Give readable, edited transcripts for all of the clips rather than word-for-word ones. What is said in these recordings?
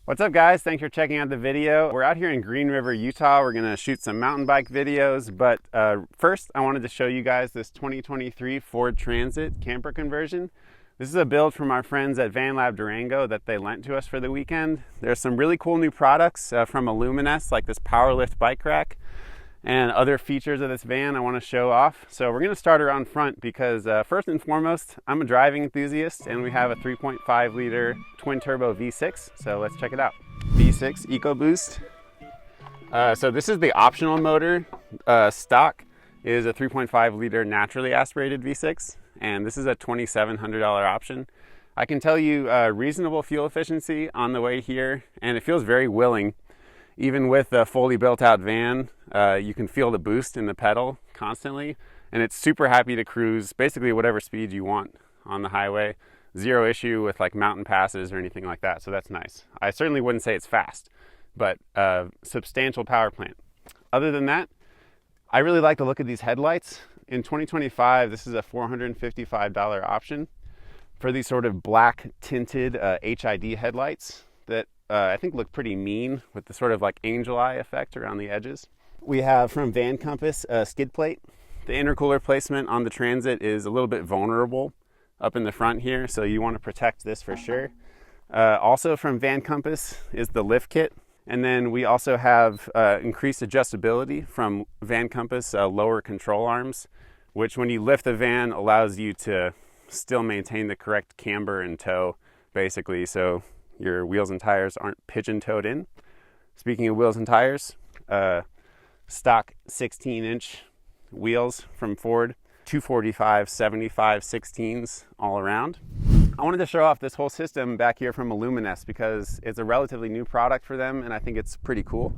What's up guys, thanks for checking out the video. We're out here in Green River, Utah. We're gonna shoot some mountain bike videos, but first I wanted to show you guys this 2023 Ford Transit camper conversion. This is a build from our friends at Vanlab Durango that they lent to us for the weekend. There's some really cool new products from Aluminess, like this Powerlift bike rack, and other features of this van I want to show off. So we're going to start around front because first and foremost, I'm a driving enthusiast and we have a 3.5 liter twin turbo V6. So let's check it out. V6 Ecoboost. So this is the optional motor. Stock is a 3.5 liter naturally aspirated V6, and this is a $2,700 option. I can tell you reasonable fuel efficiency on the way here, and it feels very willing. Even with a fully built out van, you can feel the boost in the pedal constantly, and it's super happy to cruise basically whatever speed you want on the highway. Zero issue with like mountain passes or anything like that, so that's nice. I certainly wouldn't say it's fast, but substantial power plant. Other than that, I really like the look of these headlights. In 2025, this is a $455 option for these sort of black tinted HID headlights that I think look pretty mean with the sort of like angel eye effect around the edges. We have from Van Compass a skid plate. The intercooler placement on the Transit is a little bit vulnerable up in the front here, so you want to protect this for sure. Also from Van Compass is the lift kit. And then we also have increased adjustability from Van Compass lower control arms, which when you lift the van allows you to still maintain the correct camber and toe, basically, so your wheels and tires aren't pigeon-toed in. Speaking of wheels and tires, stock 16-inch wheels from Ford, 245, 75, 16s all around. I wanted to show off this whole system back here from Aluminess because it's a relatively new product for them and I think it's pretty cool.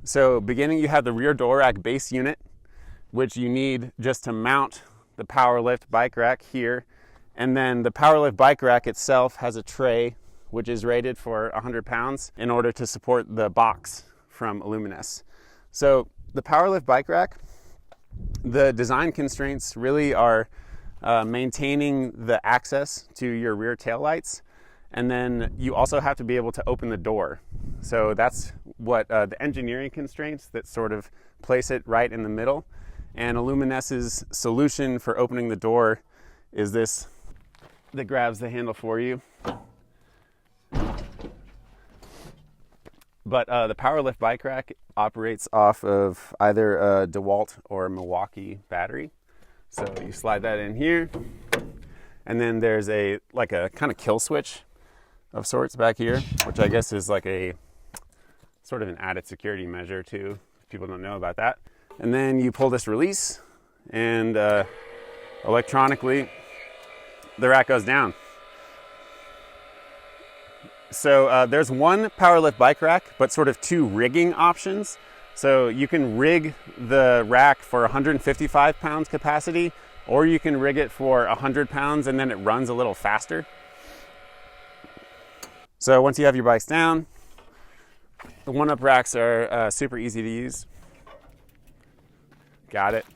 So beginning, you have the rear door rack base unit, which you need just to mount the Powerlift bike rack here. And then the Powerlift bike rack itself has a tray which is rated for 100 pounds in order to support the box from Aluminess. So the Powerlift bike rack, the design constraints really are maintaining the access to your rear taillights, and then you also have to be able to open the door. So that's what the engineering constraints that sort of place it right in the middle. And Aluminess's solution for opening the door is this that grabs the handle for you. But the Powerlift bike rack operates off of either a DeWalt or Milwaukee battery. So you slide that in here, and then there's a kind of kill switch of sorts back here, which I guess is like a sort of an added security measure too, if people don't know about that. And then you pull this release, and electronically the rack goes down. So there's one Powerlift bike rack, but sort of two rigging options. So you can rig the rack for 155 pounds capacity, or you can rig it for 100 pounds and then it runs a little faster. So once you have your bikes down, the one-up racks are super easy to use. Got it.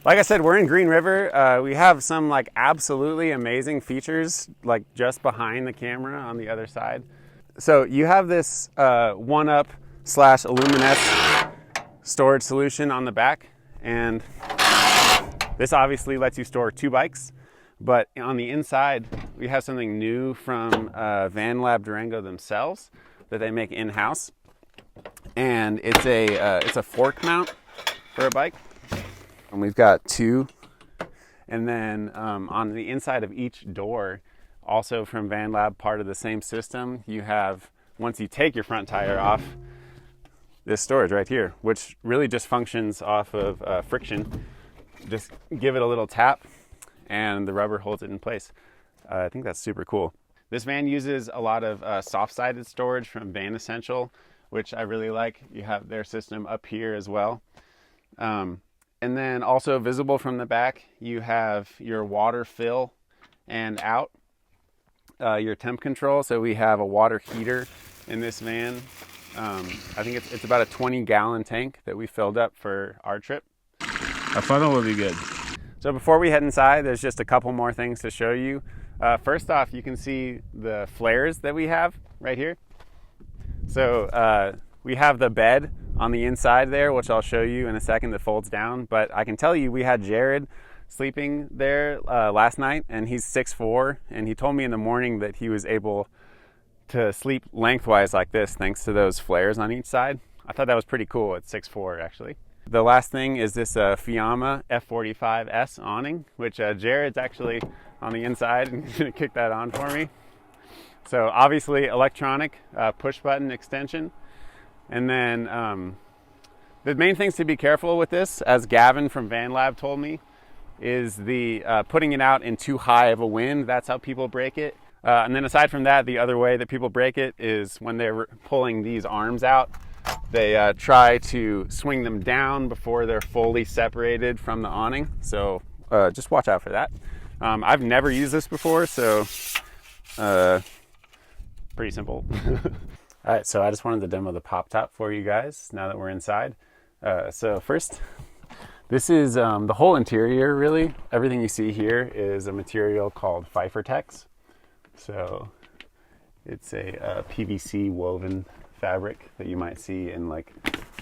Like I said, we're in Green River. We have some like absolutely amazing features like just behind the camera on the other side. So you have this one-up / Aluminess storage solution on the back, and this obviously lets you store two bikes, but on the inside we have something new from Vanlab Durango themselves that they make in-house, and it's a fork mount for a bike. And we've got two, and then on the inside of each door, also from Vanlab, part of the same system, you have, once you take your front tire off, this storage right here, which really just functions off of friction. Just give it a little tap and the rubber holds it in place. I think that's super cool. This van uses a lot of soft-sided storage from Van Essential, which I really like. You have their system up here as well. And then also visible from the back, you have your water fill and out, your temp control. So we have a water heater in this van. I think it's about a 20-gallon tank that we filled up for our trip. A funnel will be good. So before we head inside, there's just a couple more things to show you. First off, you can see the flares that we have right here. So we have the bed on the inside there, which I'll show you in a second, that folds down. But I can tell you, we had Jared sleeping there last night, and he's 6'4", and he told me in the morning that he was able to sleep lengthwise like this thanks to those flares on each side. I thought that was pretty cool at 6'4", actually. The last thing is this Fiamma F45S awning, which Jared's actually on the inside and he's gonna kick that on for me. So obviously electronic push button extension. And then the main things to be careful with this, as Gavin from Vanlab told me, is the putting it out in too high of a wind. That's how people break it. And then aside from that, the other way that people break it is when they're pulling these arms out, they try to swing them down before they're fully separated from the awning. So just watch out for that. I've never used this before, so pretty simple. All right, so I just wanted to demo the pop top for you guys now that we're inside. So first, this is the whole interior, really. Everything you see here is a material called Fifertex. So it's a PVC woven fabric that you might see in like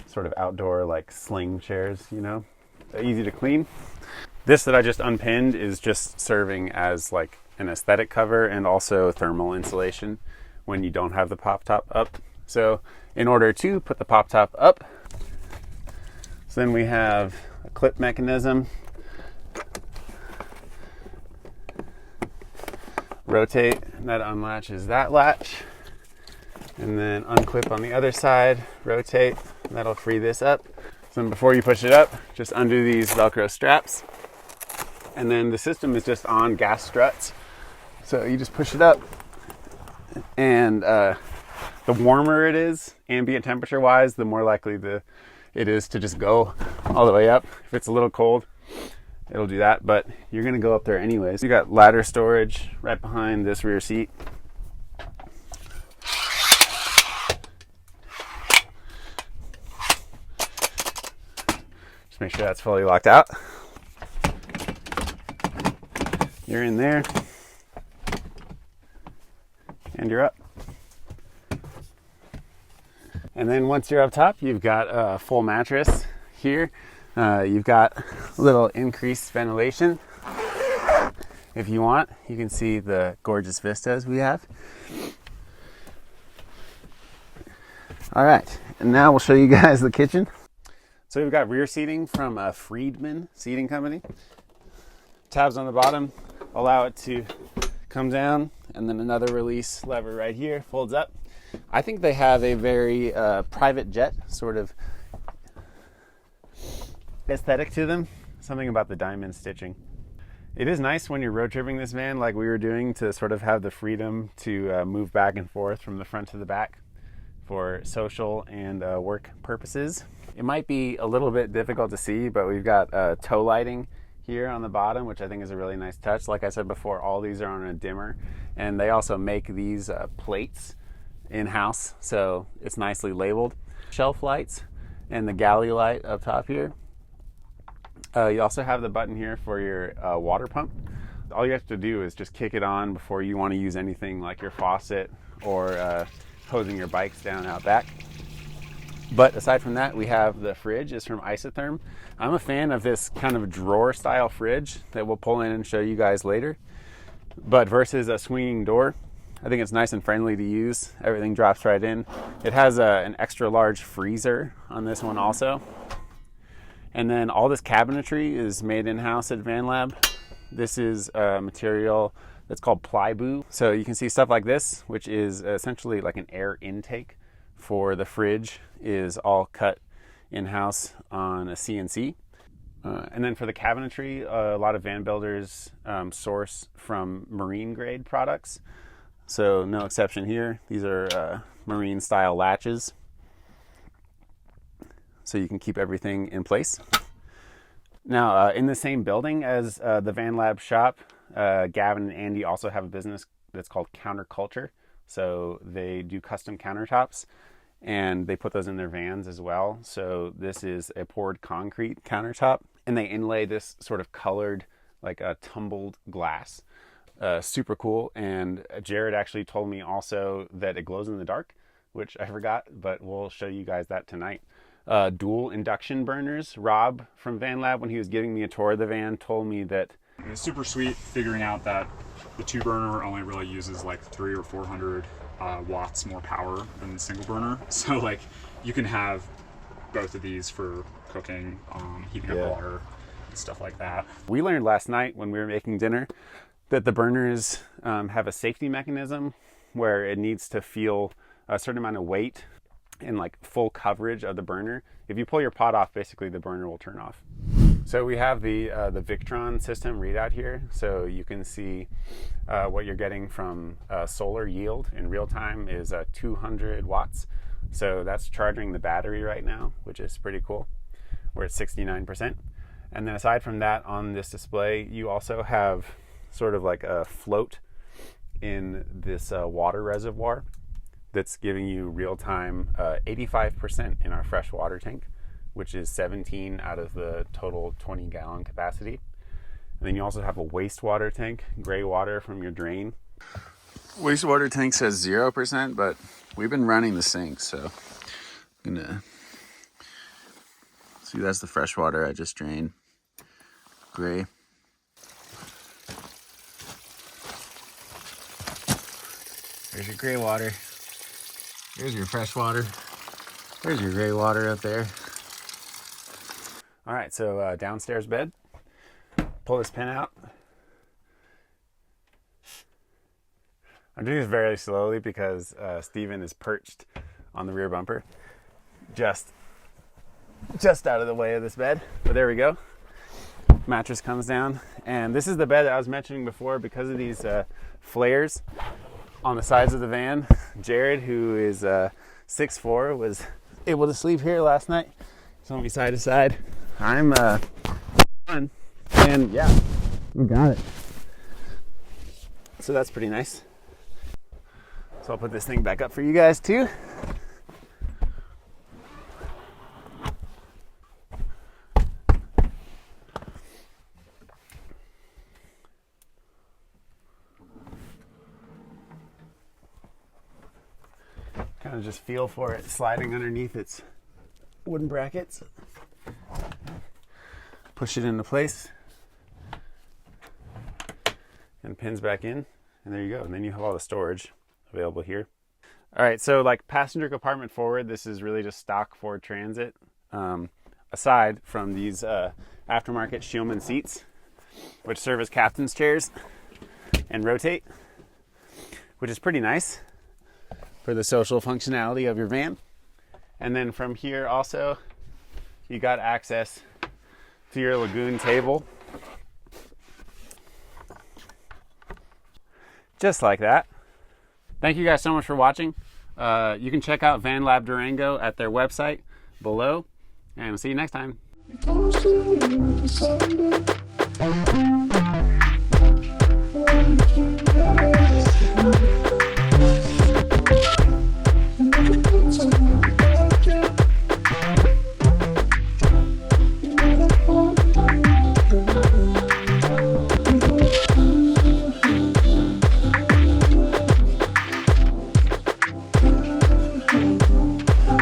sort of outdoor like sling chairs, you know, easy to clean. This that I just unpinned is just serving as like an aesthetic cover and also thermal insulation when you don't have the pop top up. So in order to put the pop top up, so then we have a clip mechanism. Rotate, and that unlatches that latch, and then unclip on the other side, rotate, and that'll free this up. So then before you push it up, just undo these Velcro straps, and then the system is just on gas struts. So you just push it up, and the warmer it is, ambient temperature wise, the more likely it is to just go all the way up. If it's a little cold, it'll do that, but you're gonna go up there anyways. You got ladder storage right behind this rear seat. Just make sure that's fully locked out. You're in there, and you're up. And then once you're up top, you've got a full mattress here. You've got a little increased ventilation. If you want, you can see the gorgeous vistas we have. All right, and now we'll show you guys the kitchen. So we've got rear seating from Friedman Seating Company. Tabs on the bottom allow it to come down, and then another release lever right here folds up. I think they have a very private jet sort of aesthetic to them. Something about the diamond stitching. It is nice when you're road tripping this van like we were doing to sort of have the freedom to move back and forth from the front to the back for social and work purposes. It might be a little bit difficult to see, but we've got tow lighting here on the bottom, which I think is a really nice touch. Like I said before, all these are on a dimmer, and they also make these plates in-house, so it's nicely labeled. Shelf lights and the galley light up top here. You also have the button here for your water pump. All you have to do is just kick it on before you want to use anything like your faucet or hosing your bikes down out back. But aside from that, we have the fridge. It's from Isotherm. I'm a fan of this kind of drawer style fridge that we'll pull in and show you guys later. But versus a swinging door, I think it's nice and friendly to use. Everything drops right in. It has an extra large freezer on this one also. And then all this cabinetry is made in-house at Vanlab. This is a material that's called Plyboo. So you can see stuff like this, which is essentially like an air intake for the fridge, is all cut in-house on a CNC. And then for the cabinetry, a lot of van builders source from marine grade products. So no exception here. These are marine style latches, so you can keep everything in place. Now, in the same building as the Vanlab shop, Gavin and Andy also have a business that's called Counterculture. So they do custom countertops, and they put those in their vans as well. So this is a poured concrete countertop, and they inlay this sort of colored, like a tumbled glass. Super cool. And Jared actually told me also that it glows in the dark, which I forgot, but we'll show you guys that tonight. Dual induction burners. Rob from Vanlab, when he was giving me a tour of the van, told me that it's super sweet figuring out that the 2 burner only really uses like 300 or 400 watts more power than the single burner. So like you can have both of these for cooking, heating up water, and stuff like that. We learned last night when we were making dinner that the burners have a safety mechanism where it needs to feel a certain amount of weight and like full coverage of the burner. If you pull your pot off, basically the burner will turn off. So we have the Victron system readout here, so you can see what you're getting from solar yield in real time is 200 watts. So that's charging the battery right now, which is pretty cool. We're at 69%. And then aside from that, on this display, you also have sort of like a float in this water reservoir that's giving you real-time 85% in our fresh water tank, which is 17 out of the total 20-gallon capacity. And then you also have a wastewater tank, gray water from your drain. Wastewater tank says 0%, but we've been running the sink, so I'm gonna see, that's the fresh water I just drained. Gray. There's your gray water. There's your fresh water. There's your gray water up there. All right, so downstairs bed. Pull this pin out. I'm doing this very slowly because Steven is perched on the rear bumper, just out of the way of this bed. But there we go. Mattress comes down, and this is the bed that I was mentioning before because of these flares on the sides of the van. Jared, who is 6'4", was able to sleep here last night. He's on me side to side. I'm fun, and yeah, we got it. So that's pretty nice. So I'll put this thing back up for you guys too. Kind of just feel for it sliding underneath its wooden brackets. Push it into place and pins back in, and there you go. And then you have all the storage available here. All right, so like passenger compartment forward, this is really just stock Ford Transit, aside from these aftermarket Schulman seats, which serve as captain's chairs and rotate, which is pretty nice for the social functionality of your van. And then from here also, you got access to your lagoon table. Just like that. Thank you guys so much for watching. You can check out Vanlab Durango at their website below, and we'll see you next time.